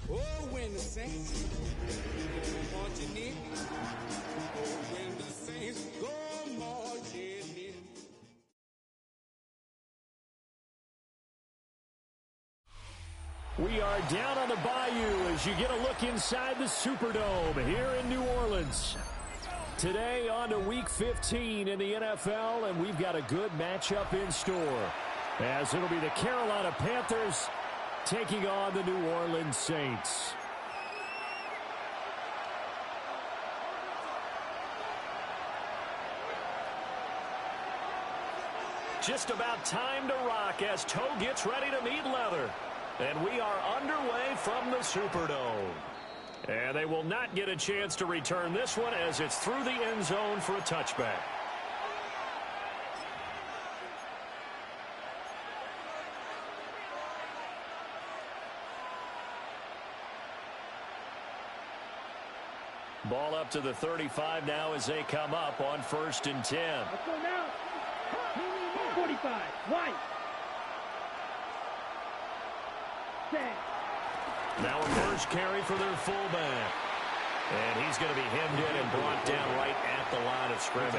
Oh, when the saints go marching in. Oh, when the saints go marching in. We are down on the bayou as you get a look inside the Superdome here in New Orleans. Today on to Week 15 in the NFL, and we've got a good matchup in store, as it'll be the Carolina Panthers taking on the New Orleans Saints. Just about time to rock as toe gets ready to meet leather. And we are underway from the Superdome. And they will not get a chance to return this one as it's through the end zone for a touchback. Ball up to the 35 now as they come up on 1st and 10. Let's go now. 45. White. Now a first carry for their fullback. And he's going to be hemmed in and brought down right at the line of scrimmage.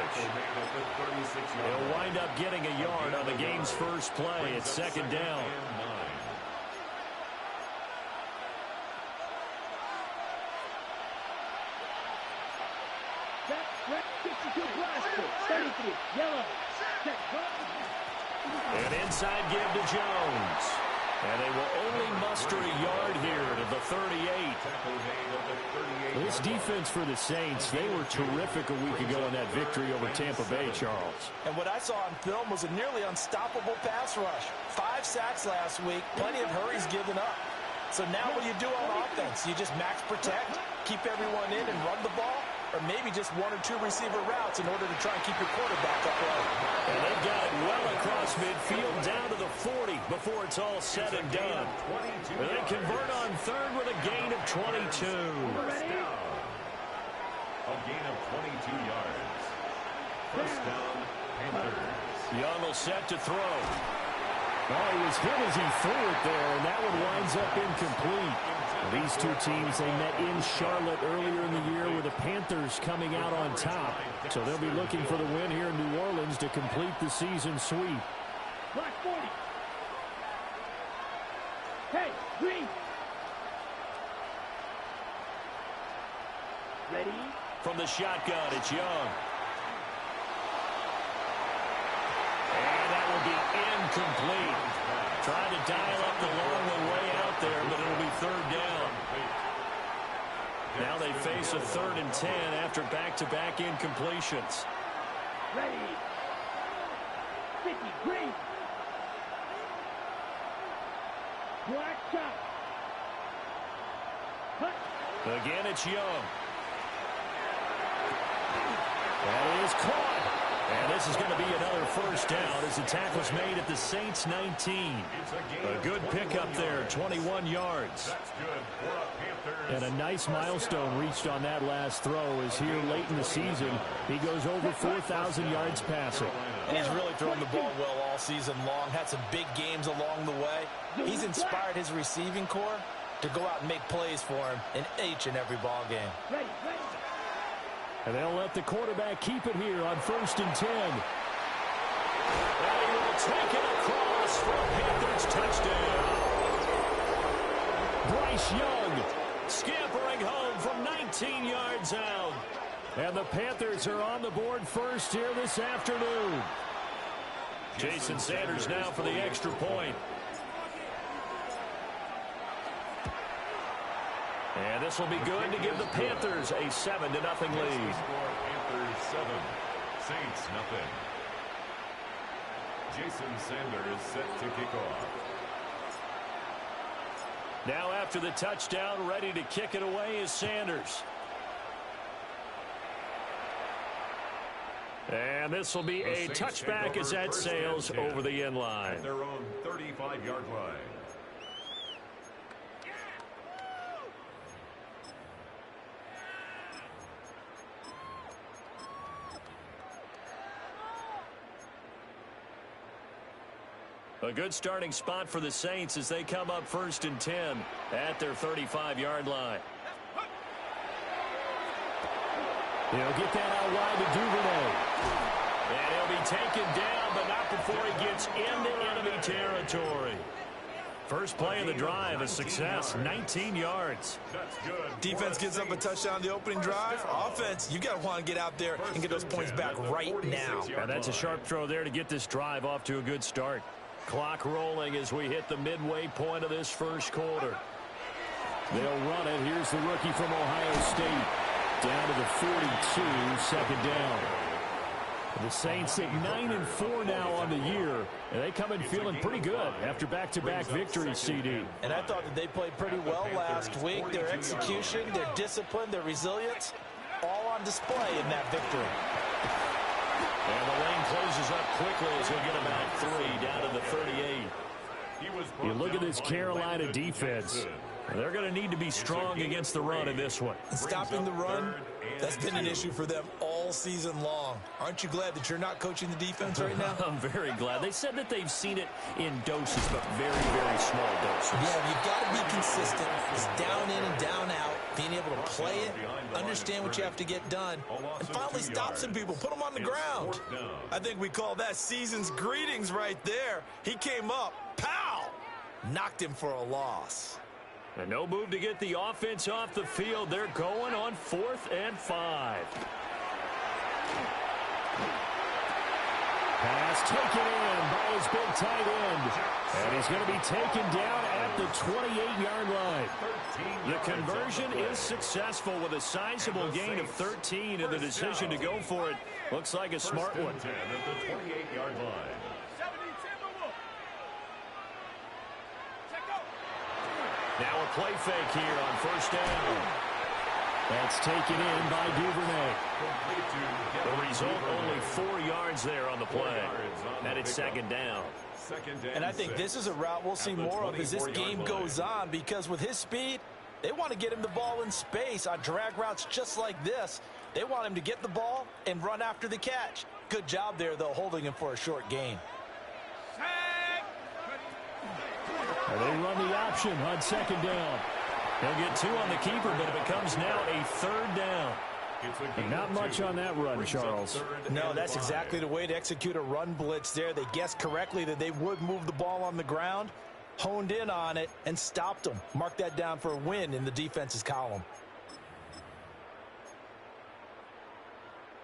He'll wind up getting a yard on the game's first play. It's 2nd down. And inside give to Jones. And they will only muster a yard here to the 38. This defense for the Saints, they were terrific a week ago in that victory over Tampa Bay, Charles. And what I saw on film was a nearly unstoppable pass rush. 5 sacks last week, plenty of hurries given up. So now what do you do on offense? You just max protect, keep everyone in and run the ball? Or maybe just 1 or 2 receiver routes in order to try and keep your quarterback upright. And they've got it well across midfield down to the 40 before it's all said and done. And they convert on 3rd with a gain of 22. A gain of 22 yards. 1st down, Panthers. Young will set to throw. Oh, he was hit as he threw it there, and that one winds up incomplete. These two teams, they met in Charlotte earlier in the year with the Panthers coming out on top. So they'll be looking for the win here in New Orleans to complete the season sweep. Black 40. Hey, green. Ready? From the shotgun, it's Young. And that will be incomplete. Trying to dial up the long one way out there, but it'll be 3rd down. Now they face a 3rd and 10 after back-to-back incompletions. Ready. 50, green. Black top. Hut. Again, it's Young. That is caught. And this is going to be another 1st down as the tackle's made at the Saints' 19. A good pickup there, 21 yards. And a nice milestone reached on that last throw as here late in the season, he goes over 4,000 yards passing. And he's really thrown the ball well all season long, had some big games along the way. He's inspired his receiving corps to go out and make plays for him in each and every ball game. Ready. And they'll let the quarterback keep it here on 1st and 10. And he will take it across for a Panthers touchdown. Bryce Young scampering home from 19 yards out. And the Panthers are on the board first here this afternoon. Jason Sanders now for the extra point. And this will be good to give the Panthers a 7-0 lead. Panthers 7, Saints nothing. Jason Sanders set to kick off. Now after the touchdown, ready to kick it away is Sanders. And this will be a touchback as that sails over the end line. At their own 35-yard line. A good starting spot for the Saints as they come up 1st and 10 at their 35-yard line. He'll get that out wide to Duvernay. And he'll be taken down, but not before he gets into enemy territory. First play of the drive, a success, 19 yards. Defense gives up a touchdown on the opening drive. Offense, you got to want to get out there and get those points back right now. And that's a sharp throw there to get this drive off to a good start. Clock rolling as we hit the midway point of this first quarter. They'll run it. Here's the rookie from Ohio State. Down to the 42, second down. The Saints at 9-4 now on the year, and they come in feeling pretty good after back-to-back victories, CD. And I thought that they played pretty well last week. Their execution, their discipline, their resilience, all on display in that victory. And the lane closes up quickly as he'll get about 3 down to the 38. You look at this Carolina defense. They're going to need to be strong against the run in this one. Stopping the run, that's been an issue for them all season long. Aren't you glad that you're not coaching the defense right now? I'm very glad. They said that they've seen it in doses, but very, very small doses. Yeah, you've got to be consistent. It's down in and down out. Being able to play it, understand what you have to get done, and finally stop some people, put them on the ground. I think we call that season's greetings right there. He came up, pow, knocked him for a loss. And no move to get the offense off the field. They're going on 4th and 5. Pass taken in by his big tight end. And he's going to be taken down at the 28-yard line. The conversion is successful with a sizable gain of 13, and the decision to go for it looks like a smart one. At the 28-yard line. Now a play fake here on 1st down. That's taken in by Duvernay. The result, only 4 yards there on the play. And it's 2nd down. And I think this is a route we'll see more of as this game goes on, because with his speed, they want to get him the ball in space on drag routes just like this. They want him to get the ball and run after the catch. Good job there, though, holding him for a short gain. And they run the option on 2nd down. He'll get 2 on the keeper, but it becomes now a 3rd down. And not much on that run, Charles. No, that's exactly the way to execute a run blitz there. They guessed correctly that they would move the ball on the ground, honed in on it, and stopped them. Mark that down for a win in the defense's column.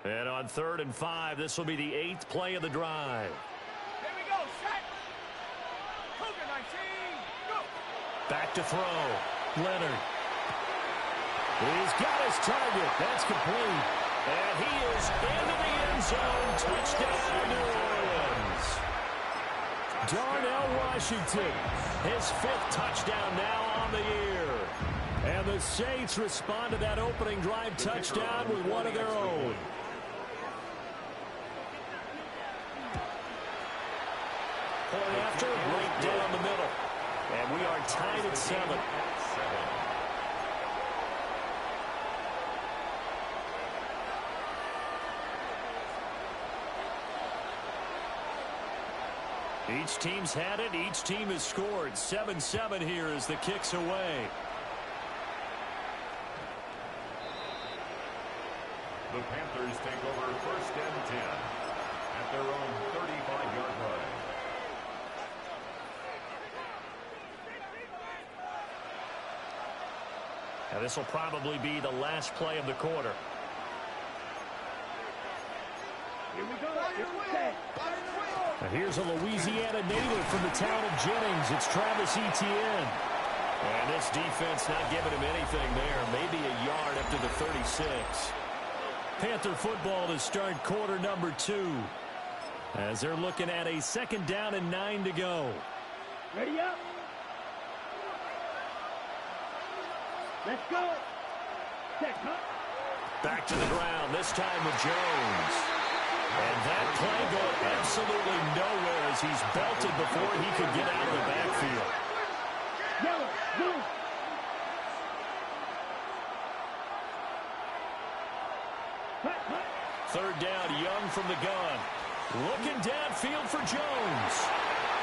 And on 3rd and 5, this will be the 8th play of the drive. Here we go, set. Cougar 19, go. Back to throw. Leonard. He's got his target. That's complete. And he is into the end zone. Touchdown, New Orleans. Darnell Washington, his 5th touchdown now on the year. And the Saints respond to that opening drive touchdown with one of their own. Point after, right down the middle. And we are tied at 7. Each team's had it. Each team has scored. 7-7 here as the kick's away. The Panthers take over 1st and 10 at their own 35-yard line. Now this will probably be the last play of the quarter. Here we go. Set. Now here's a Louisiana native from the town of Jennings. It's Travis Etienne. And this defense not giving him anything there. Maybe a yard up to the 36. Panther football to start quarter number 2. As they're looking at a 2nd down and 9 to go. Ready up. Let's go. Set, cut. Back to the ground, this time with Jones. And that play going absolutely nowhere as he's belted before he could get out of the backfield. Yellow, blue. Cut, cut. 3rd down, Young from the gun. Looking downfield for Jones.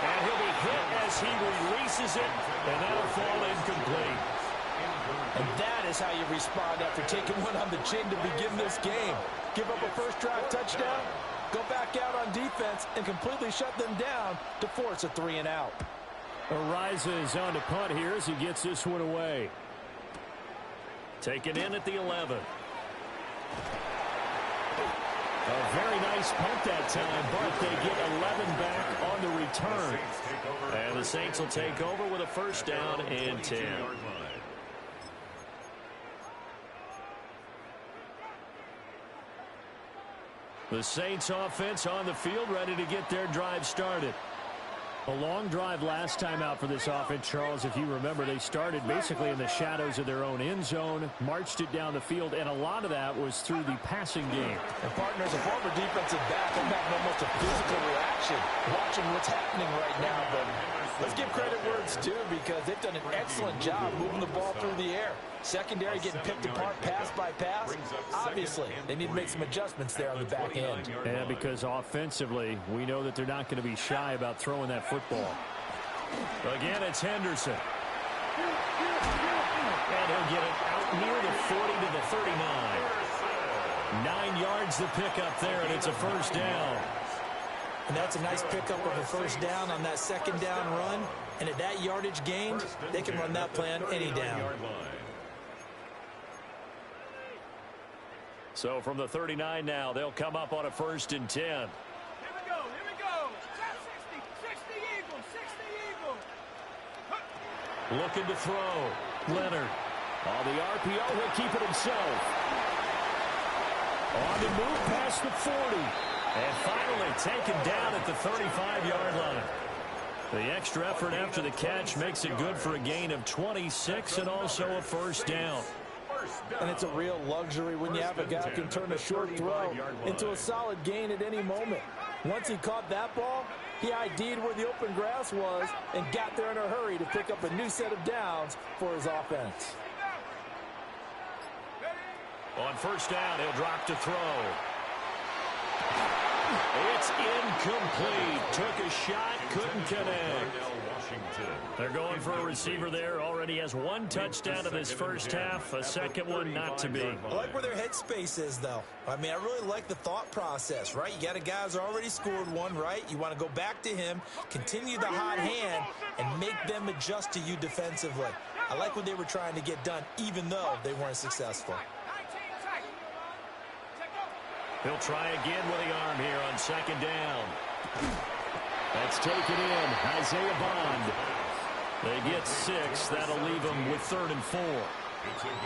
And he'll be hit as he releases it, and that'll fall incomplete. And that is how you respond after taking one on the chin to begin this game. Give up a first drive touchdown, go back out on defense, and completely shut them down to force a 3-and-out. Arises on to punt here as he gets this one away. Taken in at the 11. A very nice punt that time, but they get 11 back on the return. And the Saints will take over with a first down and 10. The Saints offense on the field, ready to get their drive started. A long drive last time out for this offense, Charles. If you remember, they started basically in the shadows of their own end zone, marched it down the field, and a lot of that was through the passing game. And partners, a former defensive back, I'm having almost a physical reaction watching what's happening right now. But let's give credit where it's due, because they've done an excellent job moving the ball through the air. Secondary getting picked apart pass by pass. Obviously, they need to make some adjustments there on the back end. And because offensively, we know that they're not going to be shy about throwing that football. Again, it's Henderson. And he'll get it out near the 40 to the 39. 9 yards the pickup there, and it's a first down. And that's a nice pickup of a first down on that second down run. And at that yardage gained, they can run that plan any down. So from the 39 now, they'll come up on a first and 10. Here we go, here we go. 60, 60 Eagles, 60 Eagles. Looking to throw. Leonard. On the RPO, he'll keep it himself. On the move past the 40. And finally taken down at the 35-yard line. The extra effort after the catch makes it good for a gain of 26 and also a first down. And it's a real luxury when you have a guy who can turn a short throw into a solid gain at any moment. Once he caught that ball, he ID'd where the open grass was and got there in a hurry to pick up a new set of downs for his offense. On first down, he'll drop to throw. It's incomplete. Took a shot, couldn't connect. They're going for a receiver there. Already has one touchdown in this first half. A second one not to be. I like where their headspace is, though. I mean, I really like the thought process, right? You got a guy who's already scored one, right? You want to go back to him, continue the hot hand, and make them adjust to you defensively. I like what they were trying to get done, even though they weren't successful. He'll try again with the arm here on second down. That's taken in. Isaiah Bond. They get 6. That'll leave them with 3rd and 4.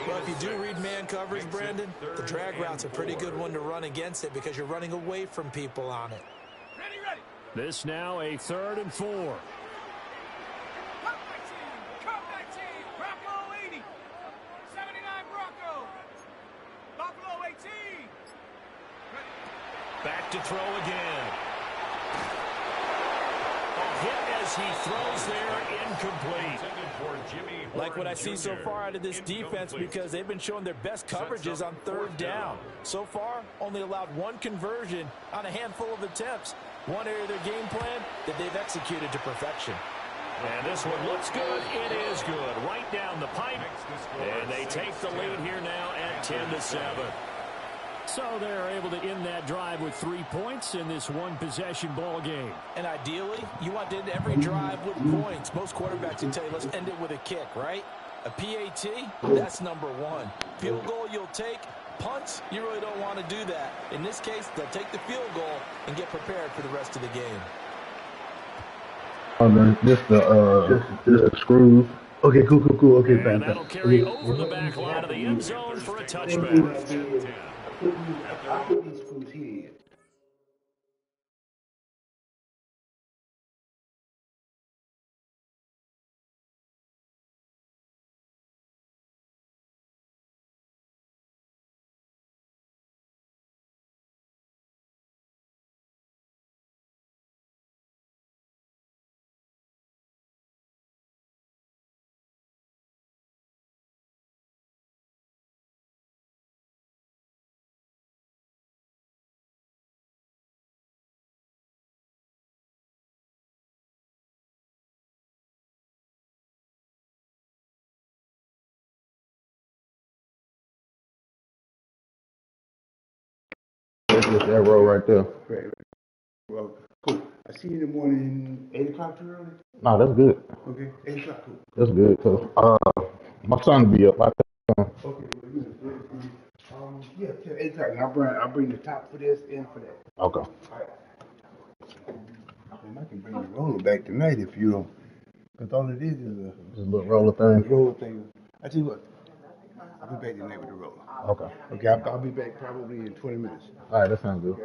Well, if you do read man coverage, Brandon, the drag route's a pretty good one to run against it because you're running away from people on it. Ready, ready. This now a 3rd and 4. Come back team. Bronco 80. 79 Bronco. Buffalo 18. Back to throw again. A hit as he throws there, incomplete. Like what I see so far out of this defense, because they've been showing their best coverages on 3rd down. So far, only allowed one conversion on a handful of attempts. One area of their game plan that they've executed to perfection. And this one looks good. It is good. Right down the pipe. And they take the lead here now at 10-7. So they're able to end that drive with 3 points in this one-possession ball game. And ideally, you want to end every drive with points. Most quarterbacks will tell you, let's end it with a kick, right? A PAT, that's number 1. Field goal you'll take. Punts, you really don't want to do that. In this case, they'll take the field goal and get prepared for the rest of the game. This the screws. Okay, cool. Okay, and fantastic. that'll carry over the back line of the end zone for a touchback. I put these screws here. Just that row right there. Right. Well, cool. I see you in the morning. 8 o'clock too early? No, that's good. Okay, 8 o'clock. Cool. That's good, cause my son will be up. Okay, well, yeah, till 8 o'clock. And I'll bring the top for this and for that. Okay. All right. And I can bring the roller back tonight if you don't. Because all it is Just a little roller thing. roller thing. I tell you what, I'll be back tonight with the roller. Okay. Okay, I'll be back probably in 20 minutes. All right, that sounds good.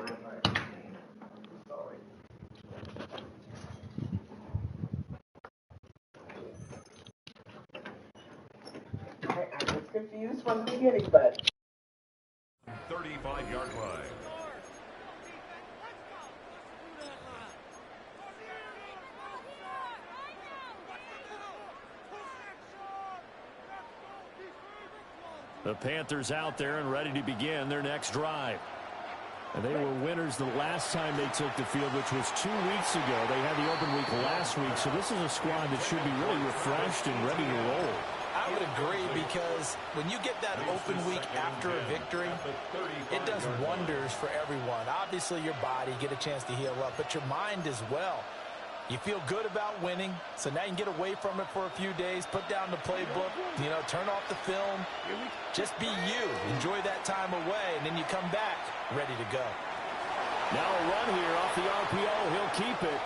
I was confused from the beginning, but 35-yard line. The Panthers out there and ready to begin their next drive. And they were winners the last time they took the field, which was 2 weeks ago. They had the open week last week, so this is a squad that should be really refreshed and ready to roll. I would agree, because when you get that open week after a victory, it does wonders for everyone. Obviously, your body, get a chance to heal up, but your mind as well. You feel good about winning, so now you can get away from it for a few days, put down the playbook, turn off the film. Just be you. Enjoy that time away, and then you come back ready to go. Now a run here off the RPO. He'll keep it.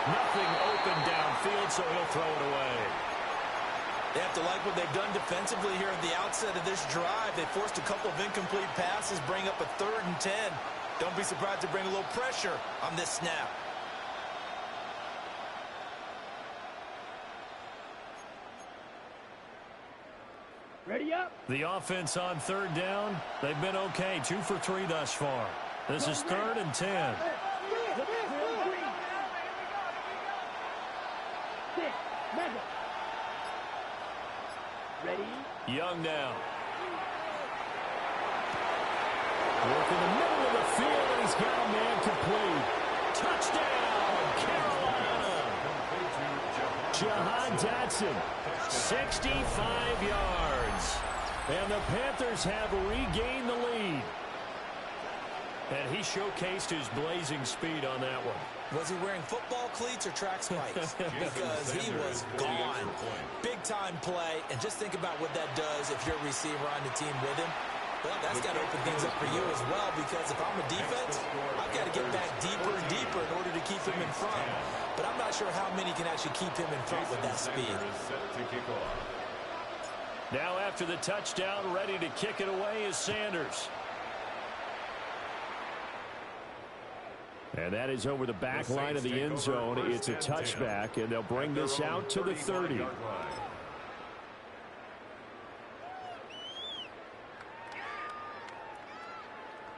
Nothing open downfield, so he'll throw it away. They have to like what they've done defensively here at the outset of this drive. They forced a couple of incomplete passes, bring up a 3rd and 10. Don't be surprised to bring a little pressure on this snap. Ready up. The offense on 3rd down, they've been okay. 2 for 3 thus far. This is 3rd and 10. Ready. Young now. Work in the middle of the field, and he's got a man complete. Touchdown, Carolina. Jahan Dotson, 65 yards. And the Panthers have regained the lead. And he showcased his blazing speed on that one. Was he wearing football cleats or track spikes? Because he was gone. Big-time play, and just think about what that does if you're a receiver on the team with him. Well, that's got to open things up for you as well, because if I'm a defense, I've got to get back deeper and deeper in order to keep him in front. But I'm not sure how many can actually keep him in front with that speed. Now after the touchdown, ready to kick it away is Sanders. And that is over the back line of the end zone. It's a touchback, and they'll bring this out to the 30.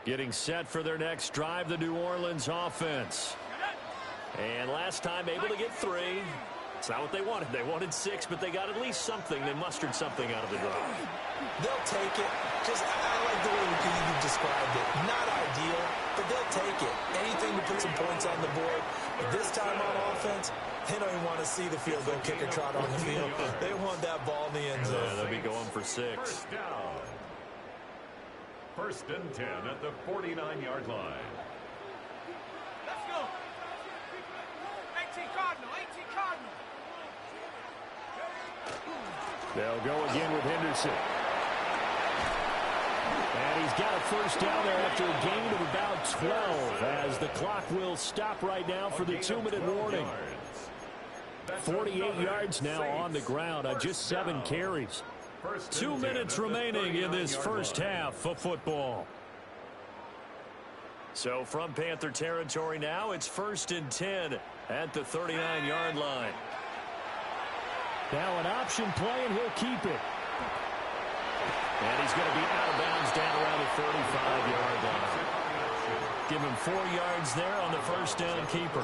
Getting set for their next drive, the New Orleans offense. And last time able to get 3. It's not what they wanted. They wanted 6, but they got at least something. They mustered something out of the drive. They'll take it. I like the way you described it. Not ideal, but they'll take it. Anything to put some points on the board. But this time on offense, they don't even want to see the field goal kicker trot on the field. They want that ball in the end zone. They'll be going for 6. First down. 1st and 10 at the 49-yard line. Let's go. 18 Cardinal. 18 Cardinal. They'll go again with Henderson. And he's got a first down there after a gain of about 12, as the clock will stop right now for the 2-minute warning. 48 yards now on the ground on just 7 carries. 2 minutes remaining in this first half of football. So from Panther territory now, it's 1st and 10 at the 39-yard line. Now an option play, and he'll keep it. And he's going to be out of bounds down around the 35-yard line. Give him 4 yards there on the first down keeper.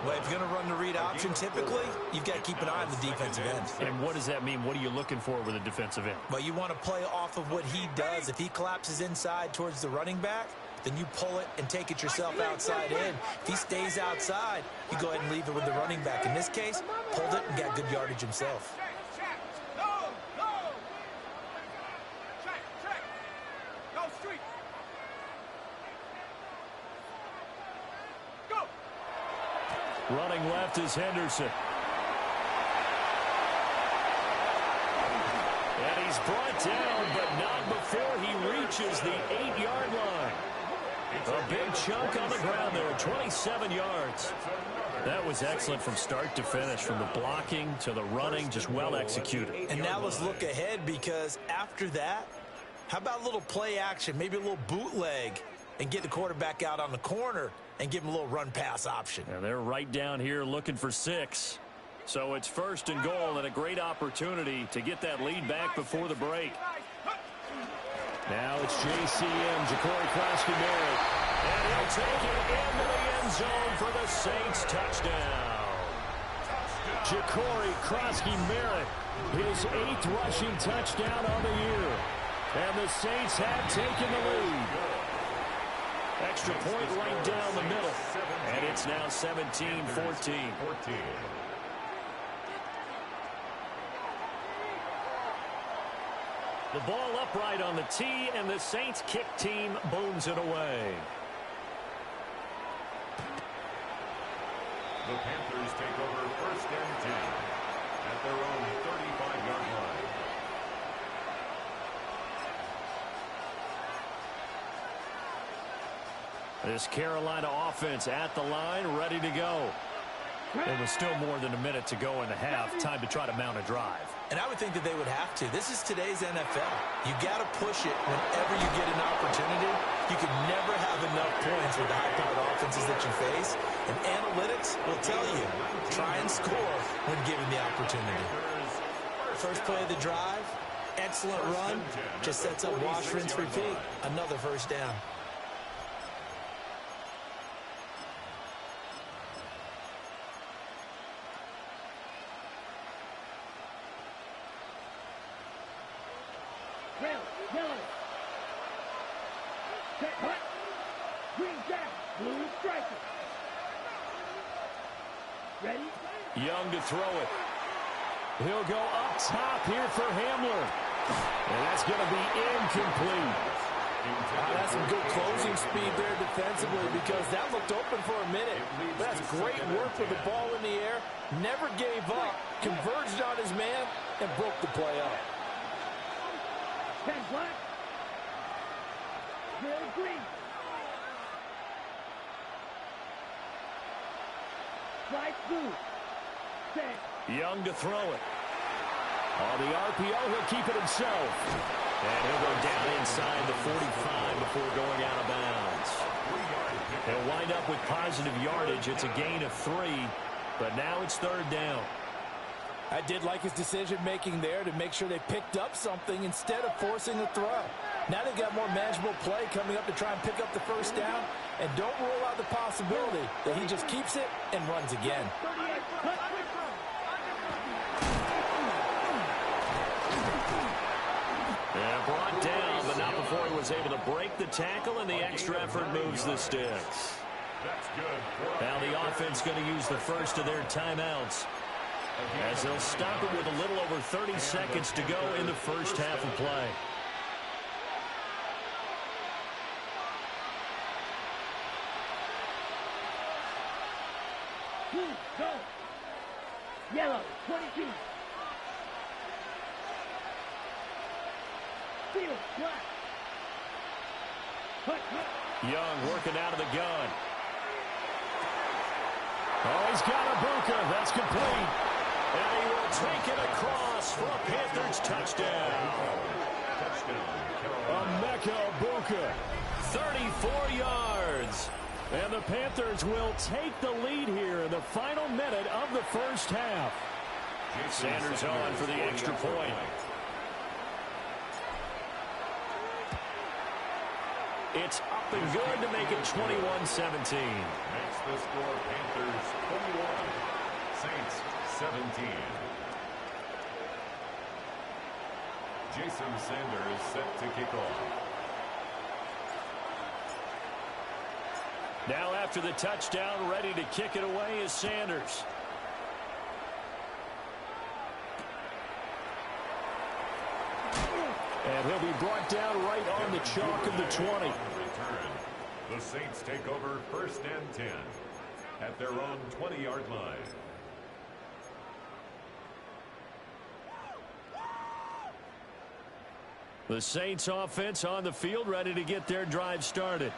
Well, if you're going to run the read option, typically, you've got to keep an eye on the defensive end. And what does that mean? What are you looking for with a defensive end? Well, you want to play off of what he does. If he collapses inside towards the running back, then you pull it and take it yourself outside in. If he stays outside, you go ahead and leave it with the running back. In this case, pulled it and got good yardage himself. Running left is Henderson. And he's brought down, but not before he reaches the 8-yard line. A big chunk on the ground there, 27 yards. That was excellent from start to finish, from the blocking to the running, just well executed. And now let's look ahead, because after that, how about a little play action, maybe a little bootleg, and get the quarterback out on the corner and give him a little run-pass option. And they're right down here looking for 6. So it's 1st and goal, and a great opportunity to get that lead back before the break. Now it's JCM, Ja'Cory Krosky-Merritt. And he'll take it into the end zone for the Saints touchdown. Ja'Cory Krosky-Merritt, his 8th rushing touchdown on the year. And the Saints have taken the lead. Extra point right down the middle. And it's now 17-14. The ball upright on the tee, and the Saints kick team booms it away. The Panthers take over 1st and 10 at their own 35-yard line. This Carolina offense at the line, ready to go. There was still more than a minute to go in the half. Time to try to mount a drive. And I would think that they would have to. This is today's NFL. You got to push it whenever you get an opportunity. You can never have enough points with the high-powered offenses that you face. And analytics will tell you, try and score when given the opportunity. First play of the drive, excellent run. Just sets up wash, rinse, repeat. Another 1st down. Young to throw it. He'll go up top here for Hamler. And that's going to be incomplete. That's some good closing speed there defensively, because that looked open for a minute. That's great work with the ball in the air. Never gave up, converged on his man, and broke the play up. 10 black. 0 green. Right blue. Young to throw it. On the RPO, he'll keep it himself. And he'll go down inside the 45 before going out of bounds. He'll wind up with positive yardage. It's a gain of 3, but now it's 3rd down. I did like his decision-making there to make sure they picked up something instead of forcing a throw. Now they've got more manageable play coming up to try and pick up the 1st down. And don't rule out the possibility that he just keeps it and runs again. And brought down, but not before he was able to break the tackle, and the extra effort moves the sticks. Now the offense going to use the first of their timeouts, as they'll stop it with a little over 30 seconds to go in the first half of play. Go. Yellow, 22. Field, black. Young working out of the gun. Oh, he's got Ibuka. That's complete. And he will take it across for a Panthers touchdown. Emeka Ibuka, 34 yards. And the Panthers will take the lead here in the final minute of the first half. Sanders on for the extra point. It's up and good to make it 21-17. Makes the score Panthers 21, Saints 17. Jason Sanders set to kick off. Now after the touchdown, ready to kick it away is Sanders. And he'll be brought down right on the chalk of the 20. The Saints take over 1st and 10. at their own 20-yard line. The Saints offense on the field, ready to get their drive started.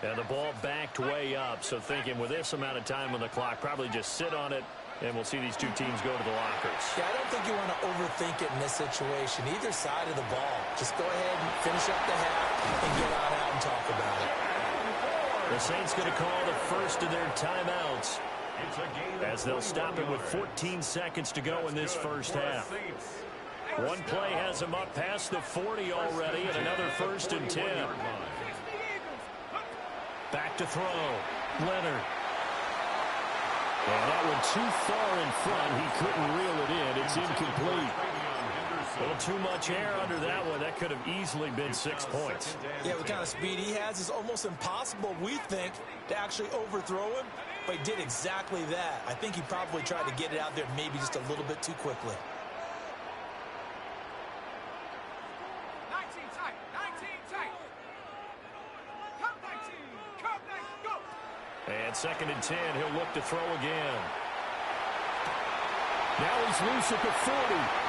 And the ball backed way up, so thinking with this amount of time on the clock, probably just sit on it, and we'll see these two teams go to the lockers. Yeah, I don't think you want to overthink it in this situation. Either side of the ball. Just go ahead and finish up the half and get on out and talk about it. The Saints going to call the first of their timeouts as they'll stop it with 14 seconds to go in this first half. One play has them up past the 40 already, and another 1st and 10. Back to throw. Leonard. And that one too far in front. He couldn't reel it in. It's incomplete. A little too much air under that one. That could have easily been 6 points. Yeah, what kind of speed he has is almost impossible, we think, to actually overthrow him. But he did exactly that. I think he probably tried to get it out there maybe just a little bit too quickly. 19 tight. 19 tight. Come 19. Come 19. Go. And 2nd and 10. He'll look to throw again. Now he's loose at the 40.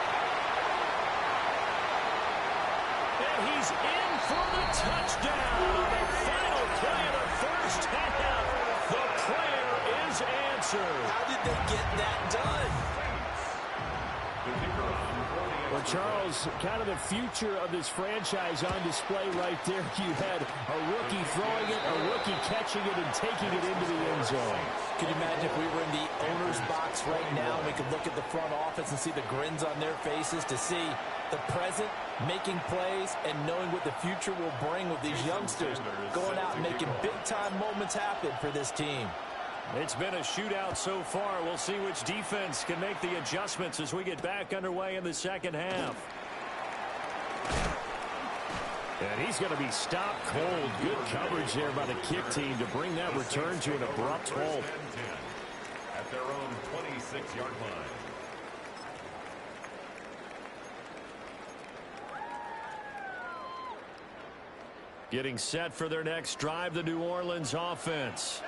And he's in for the touchdown. The final play of the first half. The prayer is answered. How did they get that done? Well, Charles, kind of the future of this franchise on display right there. You had a rookie throwing it, a rookie catching it, and taking it into the end zone. Could you imagine if we were in the owner's box right now and we could look at the front office and see the grins on their faces to see the present making plays and knowing what the future will bring with these youngsters going out and making big-time moments happen for this team. It's been a shootout so far. We'll see which defense can make the adjustments as we get back underway in the second half. And he's going to be stopped cold. Good coverage there by the kick team to bring that return to an abrupt halt. At their own 26-yard line. Getting set for their next drive, the New Orleans offense.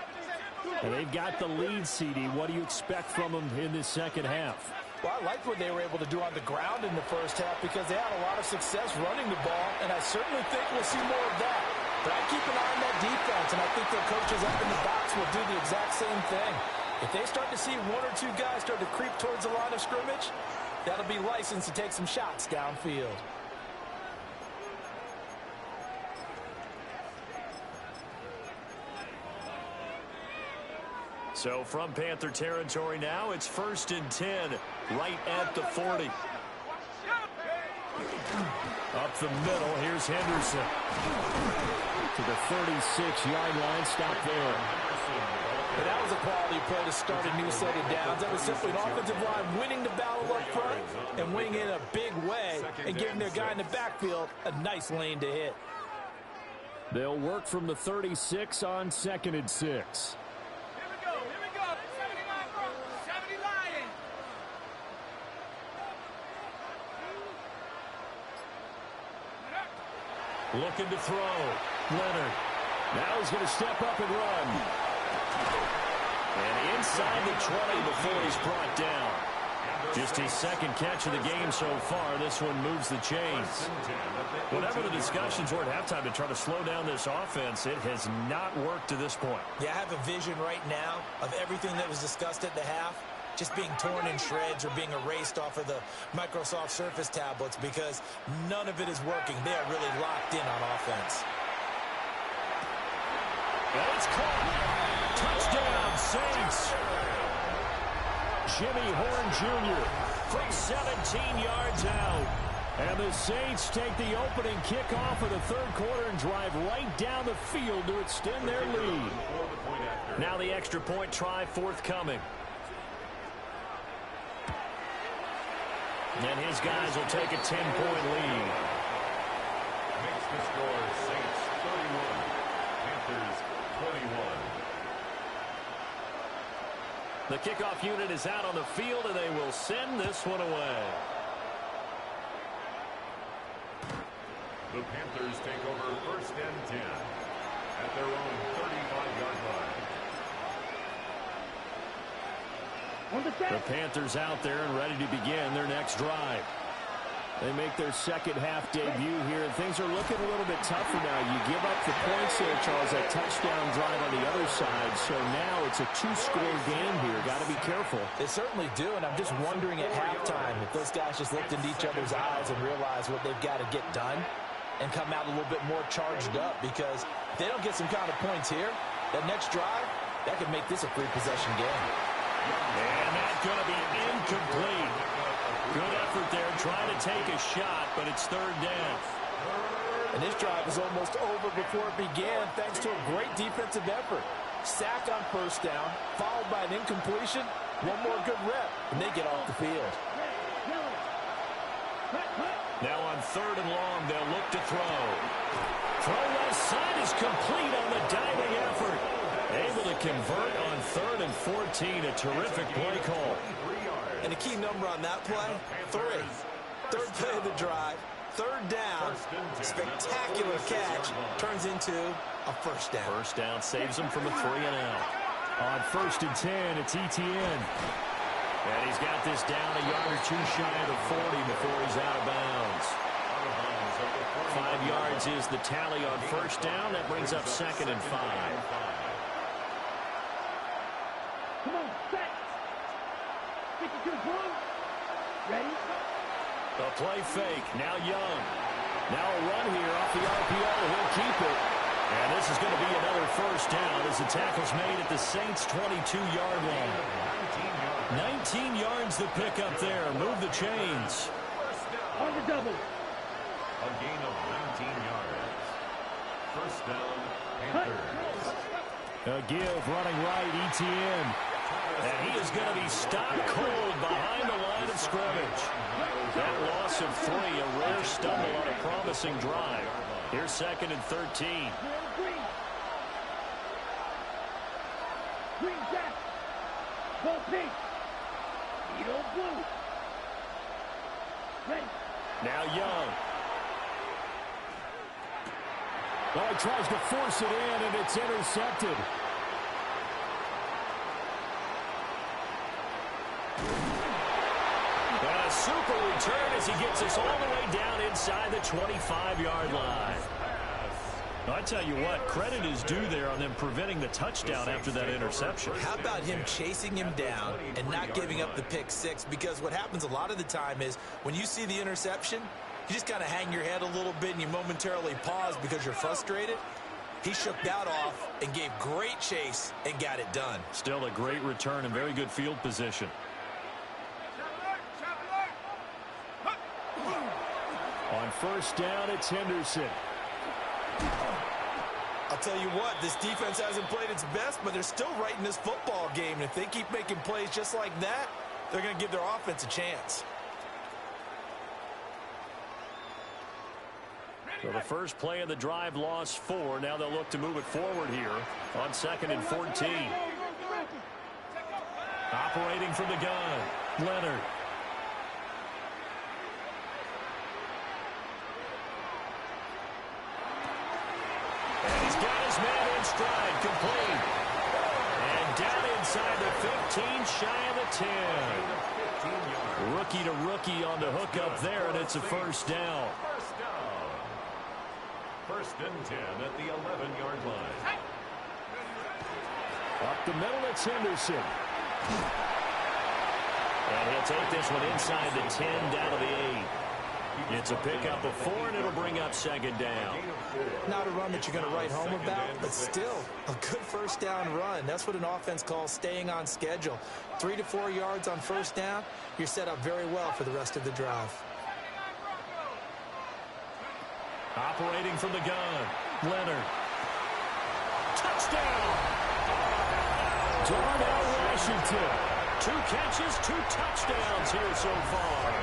And they've got the lead, CD. What do you expect from them in this second half? Well, I liked what they were able to do on the ground in the first half because they had a lot of success running the ball, and I certainly think we'll see more of that. But I keep an eye on that defense, and I think their coaches up in the box will do the exact same thing. If they start to see one or two guys start to creep towards the line of scrimmage, that'll be licensed to take some shots downfield. So from Panther territory now, it's 1st and 10, right at the 40. Up the middle, here's Henderson. To the 36-yard line, stop there. But that was a quality play to start a new set of downs. That was simply an offensive line winning the battle up front and winning in a big way and giving their guy in the backfield a nice lane to hit. They'll work from the 36 on 2nd and 6. Looking to throw. Leonard. Now he's going to step up and run. And inside the 20 before he's brought down. Just his 2nd catch of the game so far. This one moves the chains. Whatever the discussions were at halftime to try to slow down this offense, it has not worked to this point. Yeah, I have a vision right now of everything that was discussed at the half just being torn in shreds or being erased off of the Microsoft Surface tablets because none of it is working. They are really locked in on offense. And it's caught. Touchdown, Saints. Jimmy Horn Jr. from 17 yards out. And the Saints take the opening kickoff of the 3rd quarter and drive right down the field to extend their lead. Now the extra point try forthcoming. And his guys will take a 10-point lead. Makes the score Saints 31, Panthers 21. The kickoff unit is out on the field, and they will send this one away. The Panthers take over 1st and 10 at their own 35-yard line. The Panthers out there and ready to begin their next drive. They make their second half debut here, and things are looking a little bit tougher now. You give up the points there, Charles, that touchdown drive on the other side. So now it's a two-score game here. Got to be careful. They certainly do, and I'm just wondering at halftime if those guys just looked into each other's eyes and realized what they've got to get done and come out a little bit more charged up, because if they don't get some kind of points here, that next drive, that could make this a three-possession game. And that's going to be incomplete. Good effort there, trying to take a shot, but it's third down. And this drive is almost over before it began, thanks to a great defensive effort. Sack on first down, followed by an incompletion, one more good rep, and they get off the field. Now on third and long, they'll look to throw. Throw left side is complete on the diving effort. Able to convert on 3rd and 14, a terrific play call. And a key number on that play, 3. Third play of the drive, third down, spectacular catch, turns into a first down. First down saves him from a 3-and-out. On 1st and 10, it's ETN. And he's got this down a yard or two shy of the 40 before he's out of bounds. 5 yards is the tally on first down. That brings up 2nd and 5. Come on, set. Stick it to the blue. Ready? A play fake. Now Young. Now a run here off the RPO. He'll keep it. And this is going to be another first down as the tackle's made at the Saints' 22-yard line. 19 yards the pick up there. Move the chains. On the double. A gain of 19 yards. First down, Panthers. A give running right, ETN. And he is going to be stopped cold behind the line of scrimmage. That loss of 3, a rare stumble on a promising drive. Here's 2nd and 13. Green jack. Ball pink. Edo blue. Ready. Now Young. Oh, he tries to force it in, and it's intercepted. And a super return as he gets us all the way down inside the 25-yard line. I tell you what, credit is due there on them preventing the touchdown after that interception. How about him chasing him down and not giving up the pick 6? Because what happens a lot of the time is when you see the interception, you just kind of hang your head a little bit and you momentarily pause because you're frustrated. He shook that off and gave great chase and got it done. Still a great return and very good field position. On first down, it's Henderson. I'll tell you what, this defense hasn't played its best, but they're still right in this football game. And if they keep making plays just like that, they're going to give their offense a chance. So the first play of the drive lost 4. Now they'll look to move it forward here on 2nd and 14. Operating from the gun, Leonard. And he's got his man in stride, complete. And down inside the 15, shy of the 10. Rookie to rookie on the hook up there, and it's a first down. First and 10 at the 11-yard line. Up the middle, it's Henderson. And he'll take this one inside the 10, down to the 8. It's a pickup of 4, and it'll bring up 2nd down. Not a run that you're going to write home about, but still a good first down run. That's what an offense calls staying on schedule. 3 to 4 yards on first down, you're set up very well for the rest of the drive. Operating from the gun, Leonard. Touchdown! Darnell Washington. 2 catches, 2 touchdowns here so far.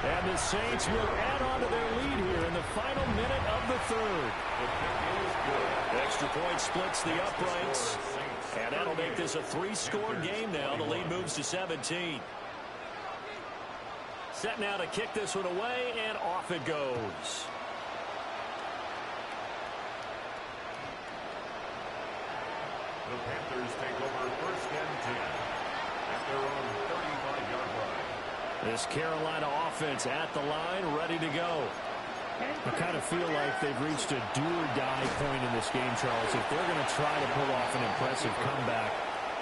And the Saints will add on to their lead here in the final minute of the 3rd. Extra point splits the uprights. And that'll make this a 3-score game now. The lead moves to 17. Set now to kick this one away, and off it goes. The Panthers take over first and 10 at their own 35-yard line. This Carolina offense at the line, ready to go. I kind of feel like they've reached a do-or-die point in this game, Charles. If they're going to try to pull off an impressive comeback,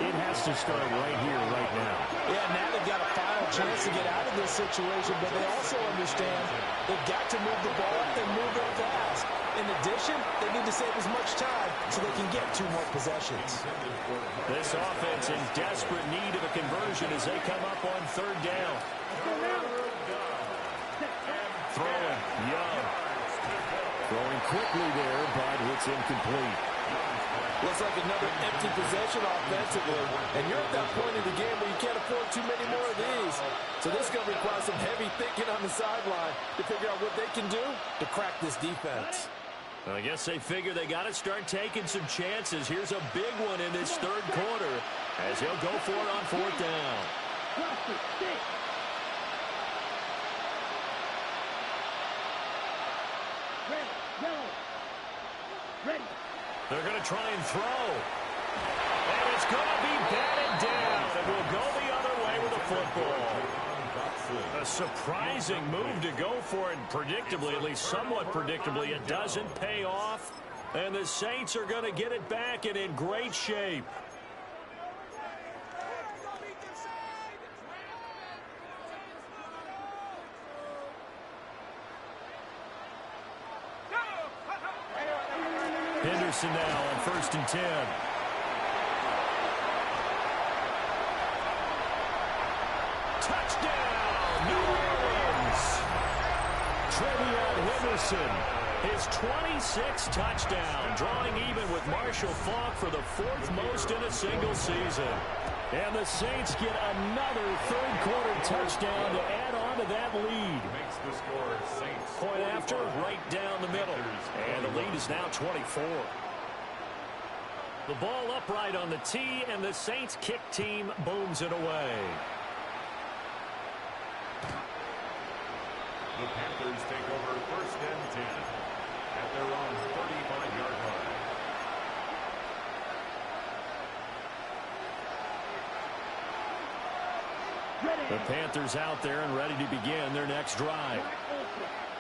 it has to start right here, right now. Yeah, now they've got a final chance to get out of this situation, but they also understand they've got to move the ball and move it fast. In addition, they need to save as much time so they can get 2 more possessions. This offense in desperate need of a conversion as they come up on 3rd down. Throwing, Young. Throwing quickly there, but it's incomplete. Looks like another empty possession offensively. And you're at that point in the game where you can't afford too many more of these. So this is going to require some heavy thinking on the sideline to figure out what they can do to crack this defense. I guess they figure they got to start taking some chances. Here's a big one in this 3rd quarter as he'll go for it on 4th down. They're going to try and throw. And it's going to be batted down. And we'll go the other way with the football. A surprising move to go for it. Predictably, at least somewhat predictably, it doesn't pay off. And the Saints are going to get it back and in great shape. Henderson now on 1st and 10. Touchdown, New Orleans. Trevion Henderson, his 26th touchdown, drawing even with Marshall Faulk for the 4th most in a single season. And the Saints get another 3rd quarter touchdown to add on to that lead. Makes the score Saints. Point after, right down the middle. And the lead is now 24. The ball upright on the tee, and the Saints kick team booms it away. The Panthers take over 1st and 10 at their own 35-yard line. The Panthers out there and ready to begin their next drive.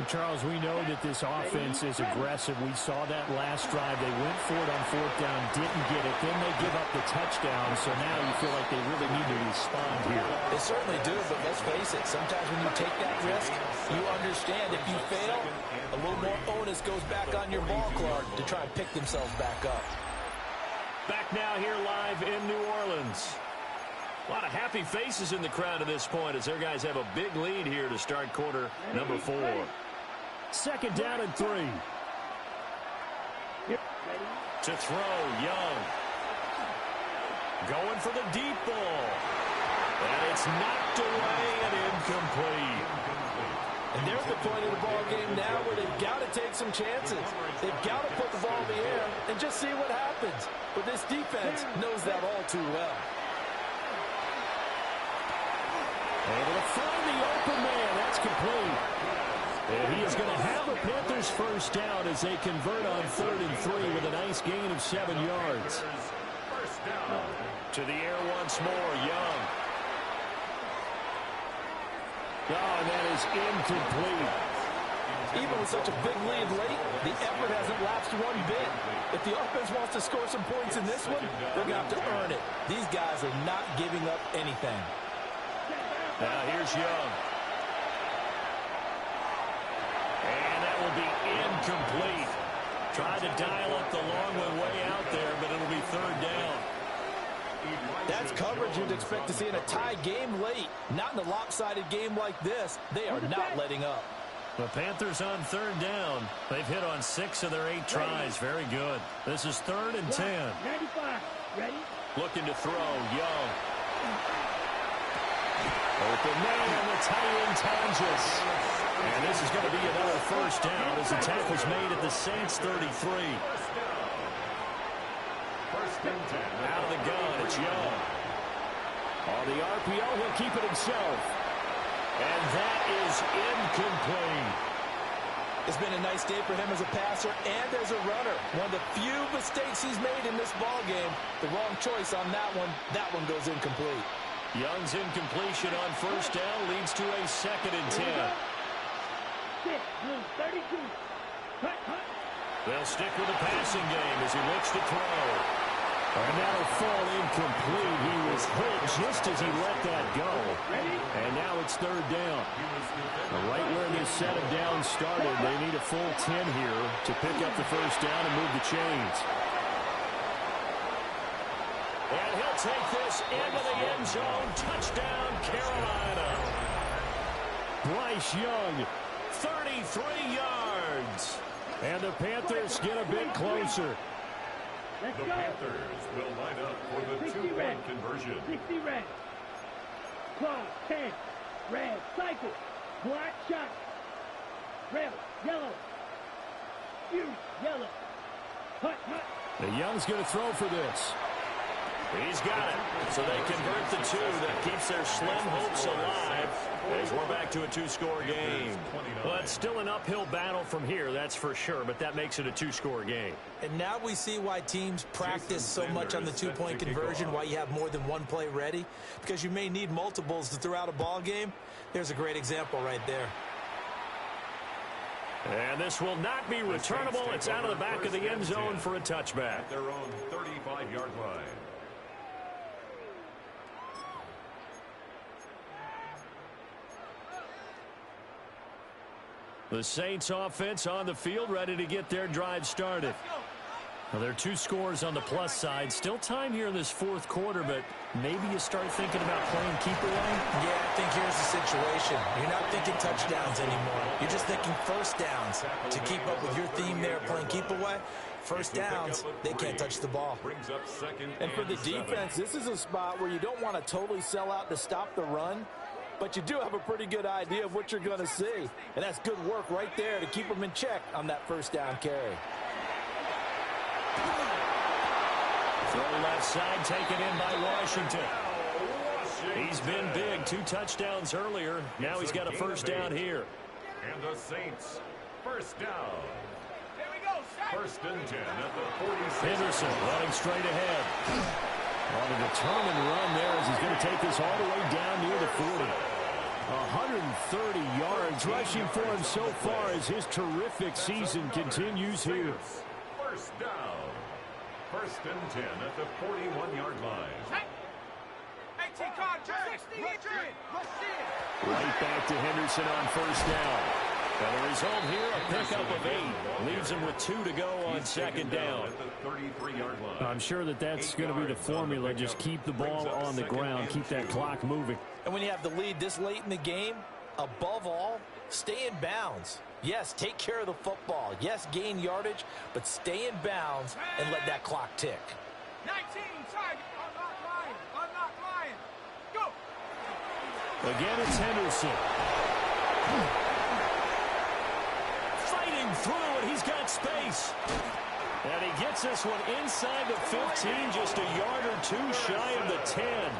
Charles, we know that this offense is aggressive. We saw that last drive. They went for it on 4th down, didn't get it. Then they give up the touchdown. So now you feel like they really need to respond here. They certainly do, but let's face it. Sometimes when you take that risk, you understand if you fail, a little more onus goes back on your ball club to try and pick themselves back up. Back now here live in New Orleans. A lot of happy faces in the crowd at this point as their guys have a big lead here to start quarter number 4. 2nd down and 3. To throw, Young. Going for the deep ball. And it's knocked away and incomplete. And they're at the point of the ball game now where they've got to take some chances. They've got to put the ball in the air and just see what happens. But this defense knows that all too well. Able to find the open man. That's complete. And he is going to have the Panthers 1st down as they convert on 3rd and 3 with a nice gain of 7 yards. To the air once more, Young. Oh, and that is incomplete. Even with such a big lead late, the effort hasn't lapsed one bit. If the offense wants to score some points in this one, they're going to have to earn it. These guys are not giving up anything. Now here's Young. And that will be incomplete. Tried to dial up the long one way out there, but it'll be 3rd down. That's coverage you'd expect to see in a tie game late. Not in a lopsided game like this. They are not letting up. The Panthers on 3rd down. They've hit on 6 of their 8 tries. Very good. This is 3rd and 10. 95. Ready? Looking to throw, Young. Open man, the tight end Tonjes. And this is going to be another 1st down as the tackle's made at the Saints 33. 1st and 10. Out of the gun, it's Young. On the RPO, he'll keep it himself. And that is incomplete. It's been a nice day for him as a passer and as a runner. One of the few mistakes he's made in this ball game. The wrong choice on that one. That one goes incomplete. Young's incompletion on first down leads to a 2nd and 10. 32. They'll stick with the passing game as he looks to throw. And that'll fall incomplete. He was hit just as he let that go. And now it's 3rd down. Right where this set of downs started, they need a full 10 here to pick up the first down and move the chains. And he'll take this into the end zone. Touchdown, Carolina. Bryce Young, 33 yards. And the Panthers get a bit closer. The Panthers will line up for the 2-point conversion. 60 red. Close, 10. Red, cycle. Black shot. Red, yellow. Huge, yellow. Hut. The Young's going to throw for this. He's got it. So they convert the 2. That keeps their slim hopes alive as we're back to a 2-score game. Well, it's still an uphill battle from here, that's for sure, but that makes it a 2-score game. And now we see why teams practice so much on the 2-point conversion, why you have more than one play ready, because you may need multiples to throw out a ball game. There's a great example right there. And this will not be returnable. It's out of the back of the end zone for a touchback. At their own 35-yard line. The Saints offense on the field, ready to get their drive started. Well, there are 2 scores on the plus side. Still time here in this 4th quarter, but maybe you start thinking about playing keep away? Yeah, I think here's the situation. You're not thinking touchdowns anymore. You're just thinking first downs. To keep up with your theme there, playing keep away, first downs, they can't touch the ball. And for the defense, this is a spot where you don't want to totally sell out to stop the run, but you do have a pretty good idea of what you're going to see. And that's good work right there to keep them in check on that first down carry. Throw left side, taken in by Washington. He's been big, 2 touchdowns earlier. Now he's got a first down here. And the Saints, first down. First and 10 at the 46. Henderson running straight ahead. On a determined run there as he's going to take this all the way down near the 40. 130 yards rushing for him so far as his terrific season continues here. First down. First and 10 at the 41-yard line. Right back to Henderson on first down. And the result here, a pickup of 8. Leaves him with 2 to go on second down. At the 33-yard line. I'm sure that's going to be the formula. Just keep the ball on the ground. Keep that clock moving. And when you have the lead this late in the game, above all, stay in bounds. Yes, take care of the football. Yes, gain yardage, but stay in bounds and let that clock tick. 19, target. I'm not lying. Go. Again, it's Henderson. Fighting through, and he's got space. And he gets this one inside the 15, just a yard or 2 shy of the 10.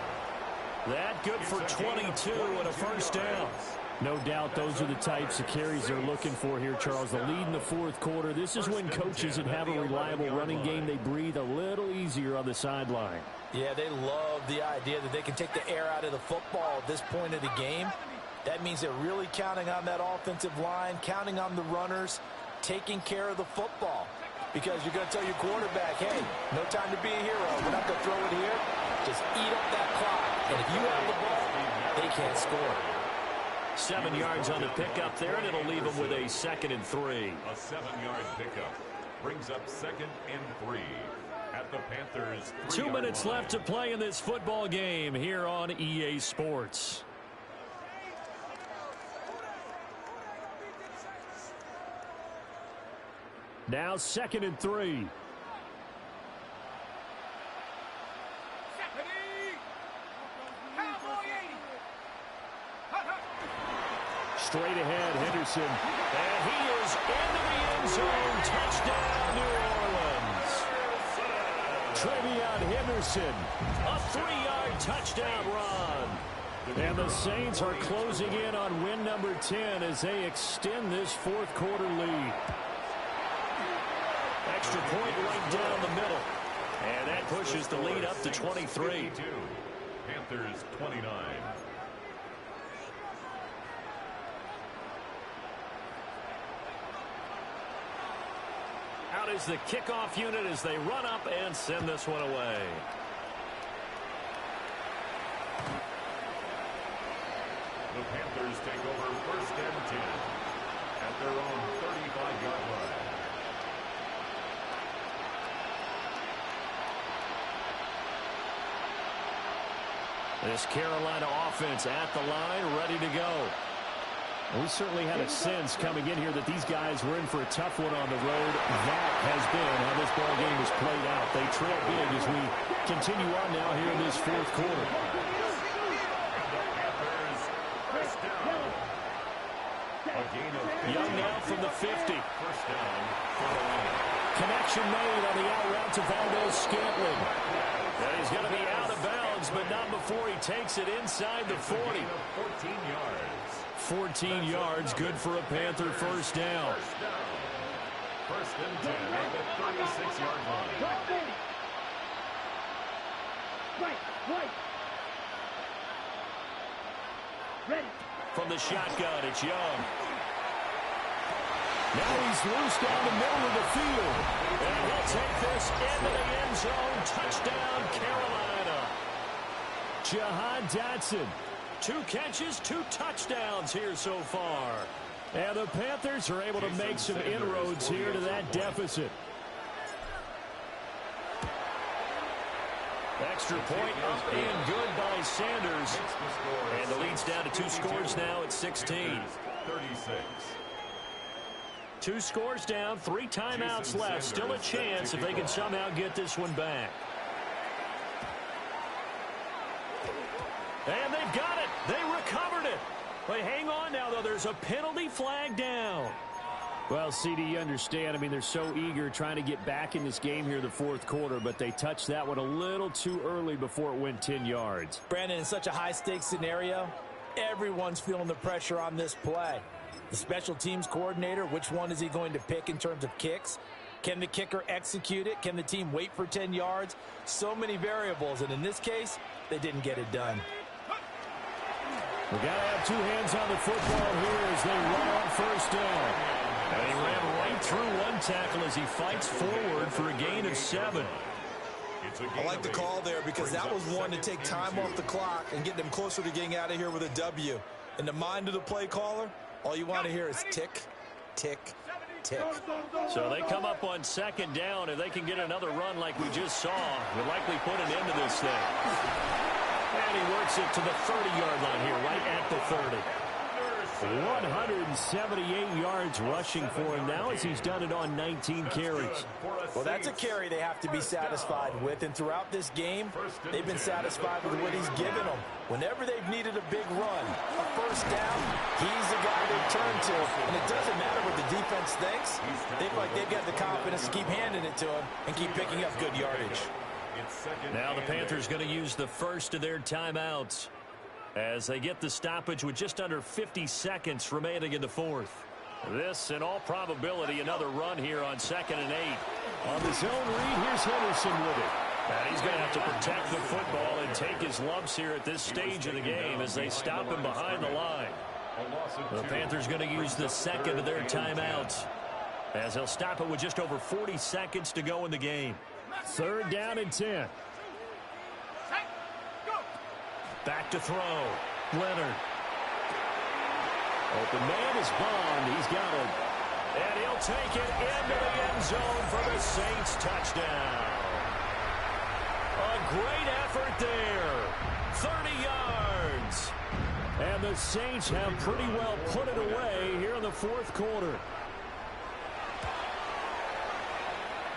That good for 22 and a first down. No doubt those are the types of carries they're looking for here, Charles. The lead in the 4th quarter. This is when coaches that have a reliable running game, they breathe a little easier on the sideline. Yeah, they love the idea that they can take the air out of the football at this point of the game. That means they're really counting on that offensive line, counting on the runners, taking care of the football. Because you're going to tell your quarterback, hey, no time to be a hero. We're not going to throw it here. Just eat up that clock. And if you have the ball, they can't score. 7 yards on the pickup there, and it'll leave them with a 2nd and 3. A 7-yard pickup brings up 2nd and 3 at the Panthers. 2 minutes left to play in this football game here on EA Sports. Now 2nd and 3. Straight ahead, Henderson. And he is into the end zone. Touchdown, New Orleans. Trevion Henderson. A 3-yard touchdown run. And the Saints are closing in on win number 10 as they extend this 4th quarter lead. Extra point right down the middle. And that pushes the lead up to 23. Panthers 29. Out is the kickoff unit as they run up and send this one away. The Panthers take over 1st and 10 at their own 35-yard line. This Carolina offense at the line, ready to go. We certainly had a sense coming in here that these guys were in for a tough one on the road. That has been how this ball game has played out. They trail big as we continue on now here in this 4th quarter. Young now from the 50. First down for the line. Connection made on the out route to Valdez-Scantling. And he's going to be out of bounds, but not before he takes it inside the 40. 14 yards. 14 yards, good for a Panther first down. First and 10 at the 36-yard line. Right. Ready. From the shotgun, it's Young. Now he's loose down the middle of the field. And he'll take this into the end zone. Touchdown, Carolina. Jahan Dotson. 2 catches, 2 touchdowns here so far. And the Panthers are able to make some inroads here to that deficit. Extra point up and good by Sanders. And the lead's down to 2 scores now at 16. 36. 2 scores down, 3 timeouts left. Still a chance if they can somehow get this one back. And they've got it. They recovered it. But hang on now, though. There's a penalty flag down. Well, CD, you understand. I mean, they're so eager trying to get back in this game here in the 4th quarter, but they touched that one a little too early before it went 10 yards. Brandon, in such a high-stakes scenario, everyone's feeling the pressure on this play. The special teams coordinator, which one is he going to pick in terms of kicks? Can the kicker execute it? Can the team wait for 10 yards? So many variables, and in this case, they didn't get it done. We got to have 2 hands on the football here as they run on first down. And he ran right through 1 tackle as he fights forward for a gain of 7. I like the call there because that was one to take time off the clock and get them closer to getting out of here with a W. In the mind of the play caller, all you want to hear is tick, tick, tick. So they come up on 2nd down. If they can get another run like we just saw, would likely put an end to this thing. And he works it to the 30-yard line here, right at the 30. 178 yards rushing for him now as he's done it on 19 carries. Well, that's a carry they have to be satisfied with, and throughout this game, they've been satisfied with what he's given them. Whenever they've needed a big run, a first down, he's the guy they turn to, and it doesn't matter what the defense thinks. They feel like they've got the confidence to keep handing it to him and keep picking up good yardage. Now the Panthers going to use the first of their timeouts as they get the stoppage with just under 50 seconds remaining in the 4th. This, in all probability, another run here on 2nd and 8. On the zone read, here's Henderson with it. And he's going to have to protect the football and take his lumps here at this stage of the game as they stop him behind the line. The Panthers going to use the 2nd of their timeouts as they'll stop it with just over 40 seconds to go in the game. 3rd down and 10. Back to throw. Leonard. Open man is Bond. He's got it. And he'll take it into the end zone for the Saints touchdown. A great effort there. 30 yards. And the Saints have pretty well put it away here in the 4th quarter.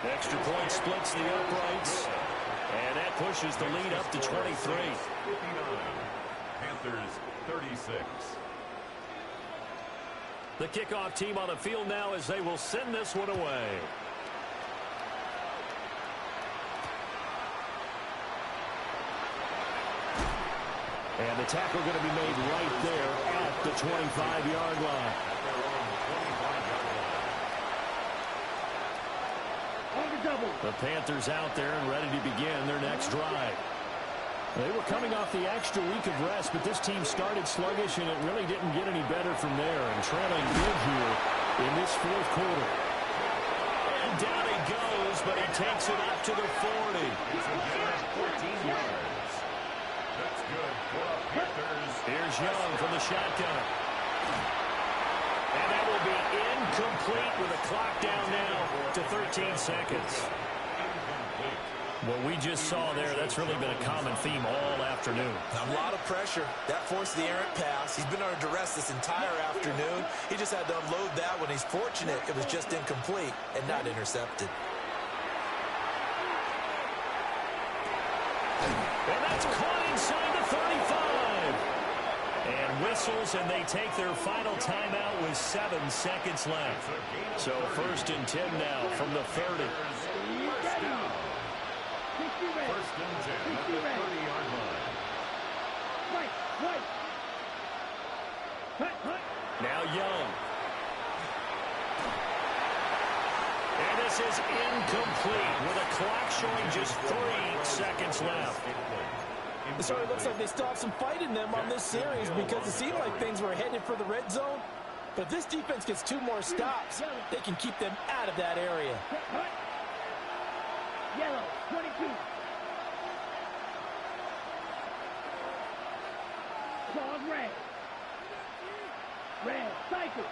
Extra point splits the uprights. And that pushes the lead up to 23. 59. Panthers 36. The kickoff team on the field now as they will send this one away. And the tackle going to be made right there at the 25-yard line. The Panthers out there and ready to begin their next drive. They were coming off the extra week of rest, but this team started sluggish, and it really didn't get any better from there. And trailing big here in this fourth quarter. And down he goes, but he takes it up to the 40. It's a good 14 yards. That's good for the Panthers. Here's Young from the shotgun. And that will be incomplete with a clock down now to 13 seconds. What we just saw there, that's really been a common theme all afternoon. A lot of pressure. That forced the errant pass. He's been under duress this entire afternoon. He just had to unload that one. He's fortunate it was just incomplete and not intercepted. And that's caught inside the 35. And whistles, and they take their final timeout with 7 seconds left. So 1st and 10 now from the 30. First and 10 at the 30-yard line. Now Young. And this is incomplete with a clock showing just 3 seconds left. So it looks like they still have some fight in them on this series because it seemed like things were headed for the red zone. But if this defense gets 2 more stops, they can keep them out of that area. Yellow, 22. Claws red. Red, cycle.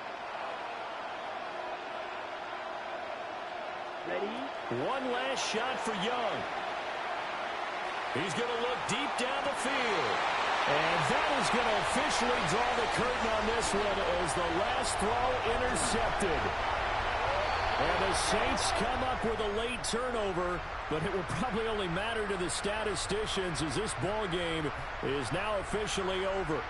Ready? One last shot for Young. He's going to look deep down the field. And that is going to officially draw the curtain on this one as the last throw intercepted. And the Saints come up with a late turnover, but it will probably only matter to the statisticians as this ball game is now officially over.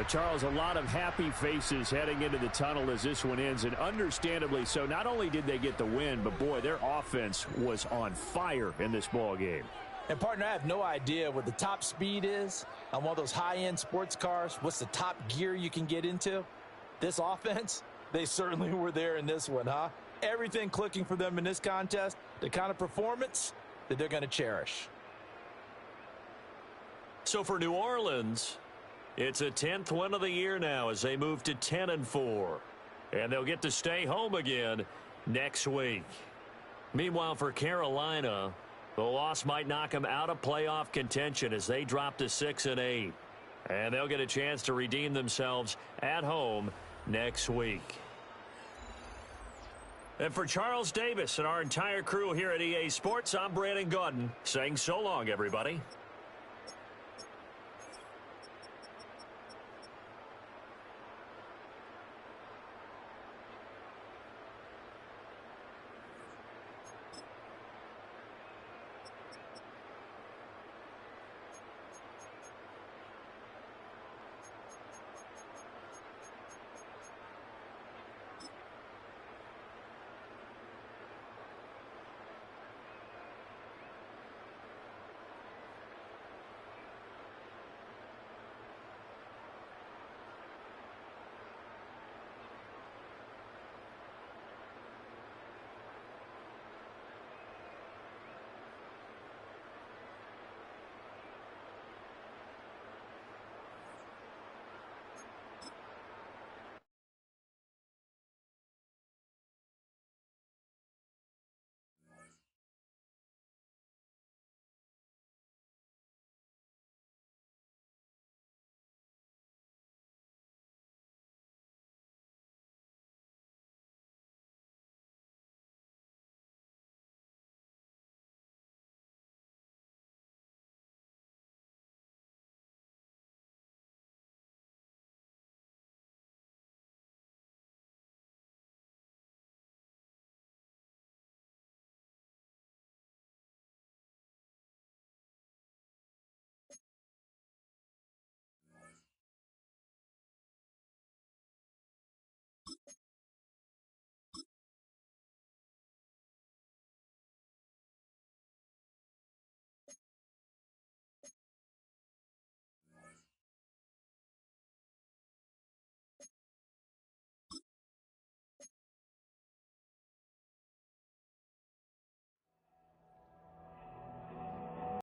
Charles, a lot of happy faces heading into the tunnel as this one ends, and understandably so. Not only did they get the win, but boy, their offense was on fire in this ball game. And, partner, I have no idea what the top speed is on one of those high-end sports cars. What's the top gear you can get into? This offense, they certainly were there in this one, huh? Everything clicking for them in this contest, the kind of performance that they're going to cherish. So for New Orleans, it's a 10th win of the year now as they move to 10-4. And they'll get to stay home again next week. Meanwhile, for Carolina, the loss might knock them out of playoff contention as they drop to 6-8. And they'll get a chance to redeem themselves at home next week. And for Charles Davis and our entire crew here at EA Sports, I'm Brandon Gaudin saying so long, everybody.